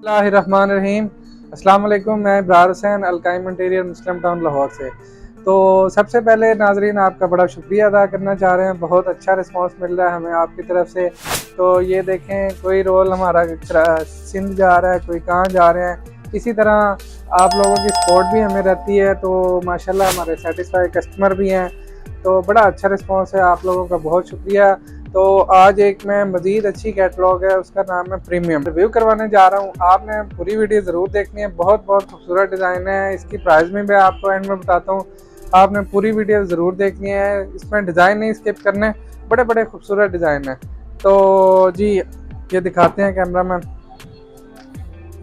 बिस्मिल्लाहिर्रहमानिर्रहीम। अस्सलाम वालेकुम। मैं इब्रार हुसैन, अलकाइम इंटीरियर, मुस्लिम टाउन, लाहौर से। तो सबसे पहले नाजरीन आपका बड़ा शुक्रिया अदा करना चाह रहे हैं। बहुत अच्छा रिस्पांस मिल रहा है हमें आपकी तरफ से। तो ये देखें, कोई रोल हमारा सिंध जा रहा है, कोई कहाँ जा रहे हैं। इसी तरह आप लोगों की सपोर्ट भी हमें रहती है, तो माशाल्लाह हमारे सेटिस्फाई कस्टमर भी हैं। तो बड़ा अच्छा रिस्पांस है, आप लोगों का बहुत शुक्रिया। तो आज एक मैं मज़ीद अच्छी कैटलॉग है, उसका नाम है प्रीमियम, रिव्यू करवाने जा रहा हूँ। आपने पूरी वीडियो ज़रूर देखनी है, बहुत बहुत खूबसूरत डिज़ाइन है। इसकी प्राइस में भी आपको एंड में बताता हूँ, आपने पूरी वीडियो ज़रूर देखनी है। इसमें डिज़ाइन नहीं स्किप करने, बड़े बड़े खूबसूरत डिज़ाइन है। तो जी ये दिखाते हैं कैमरा मैन।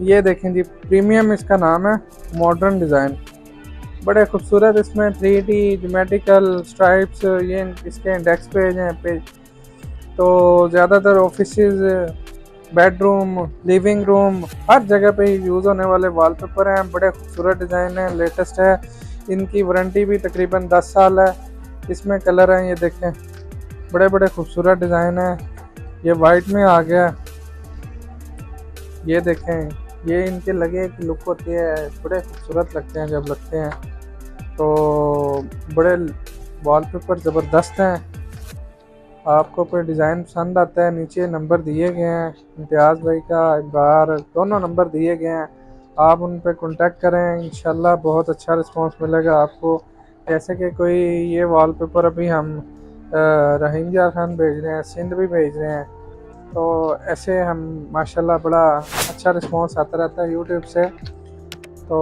ये देखें जी, प्रीमियम इसका नाम है। मॉडर्न डिज़ाइन बड़े खूबसूरत, इसमें 3D ज्योमेट्रिकल स्ट्राइप्स, ये इसके इंडेक्स पेज हैं पेज। तो ज़्यादातर ऑफिसेज, बेडरूम, लिविंग रूम, हर जगह पे यूज़ होने वाले वॉलपेपर हैं। बड़े खूबसूरत डिज़ाइन है, लेटेस्ट है। इनकी वारंटी भी तकरीबन 10 साल है। इसमें कलर हैं, ये देखें, बड़े बड़े खूबसूरत डिज़ाइन है। ये वाइट में आ गया, ये देखें, ये इनके लगे की लुक होती है, बड़े खूबसूरत लगते हैं जब लगते हैं। तो बड़े वॉलपेपर ज़बरदस्त हैं। आपको कोई डिज़ाइन पसंद आता है, नीचे नंबर दिए गए हैं, इम्तियाज़ भाई का, इब्रार, दोनों नंबर दिए गए हैं। आप उन पर कांटेक्ट करें, इंशाल्लाह बहुत अच्छा रिस्पांस मिलेगा आपको। जैसे कि कोई ये वॉलपेपर अभी हम रहीम जा खान भेज रहे हैं, सिंध भी भेज रहे हैं। तो ऐसे हम माशाल्लाह बड़ा अच्छा रिस्पांस आता रहता है यूट्यूब से। तो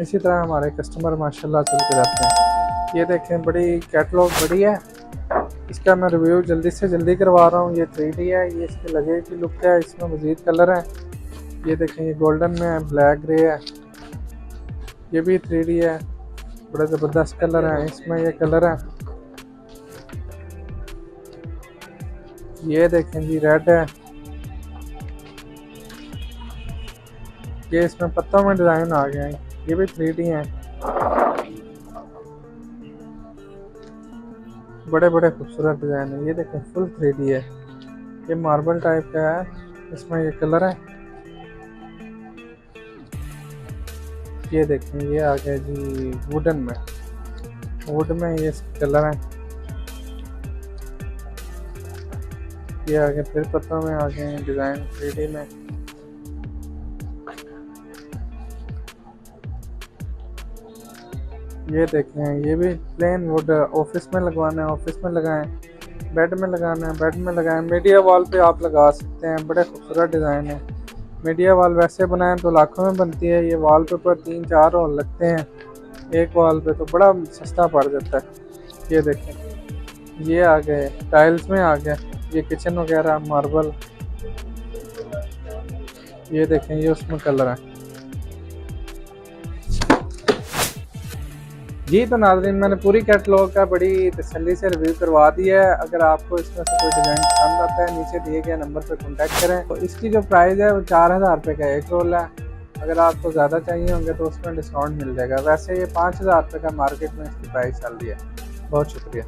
इसी तरह हमारे कस्टमर माशाल्लाह चलते रहते हैं। ये देखें, बड़ी कैटलॉग बड़ी है, इसका मैं रिव्यू जल्दी से जल्दी करवा रहा हूँ। ये 3D है, ये इसके लगे की लुक है। इसमें मज़ीद कलर हैं, ये देखें, ये गोल्डन में है, ब्लैक ग्रे है, ये भी 3D है। बड़े ज़बरदस्त कलर हैं इसमें, ये कलर है। ये देखें जी, रेड है, ये इसमें पत्तों में डिज़ाइन आ गए हैं, ये भी 3D हैं। बड़े बड़े खूबसूरत डिज़ाइन है, ये देखें, फुल 3D है। ये मार्बल टाइप का है, इसमें ये कलर है। ये देखें, ये आ गया जी वुडन में, वुड में ये कलर है। ये आ गया, फिर पत्तों में आ गए हैं डिज़ाइन 3D में। ये देखें, ये भी प्लेन वुड, ऑफिस में लगवाना है ऑफिस में लगाएं, बेड में लगाना है बेड में लगाएं, मीडिया वॉल पे आप लगा सकते हैं। बड़े खूबसूरत डिज़ाइन है। मीडिया वॉल वैसे बनाएं तो लाखों में बनती है, ये वॉल पेपर 3-4 रोल लगते हैं एक वॉल पे, तो बड़ा सस्ता पड़ जाता है। ये देखें, ये आ गए टाइल्स में आ गया, ये किचन वगैरह मार्बल। ये देखें, ये उसमें कलर है। जी तो नाज़रीन, मैंने पूरी कैटलॉग का बड़ी तसल्ली से रिव्यू करवा दिया है। अगर आपको इसमें से कोई डिज़ाइन पसंद आता है, नीचे दिए गए नंबर पर कॉन्टैक्ट करें। तो इसकी जो प्राइस है वो 4000 रुपये का एक रोल है। अगर आपको ज़्यादा चाहिए होंगे तो उसमें डिस्काउंट मिल जाएगा। वैसे ये 5000 रुपये का मार्केट में इसकी प्राइस चल रही है। बहुत शुक्रिया।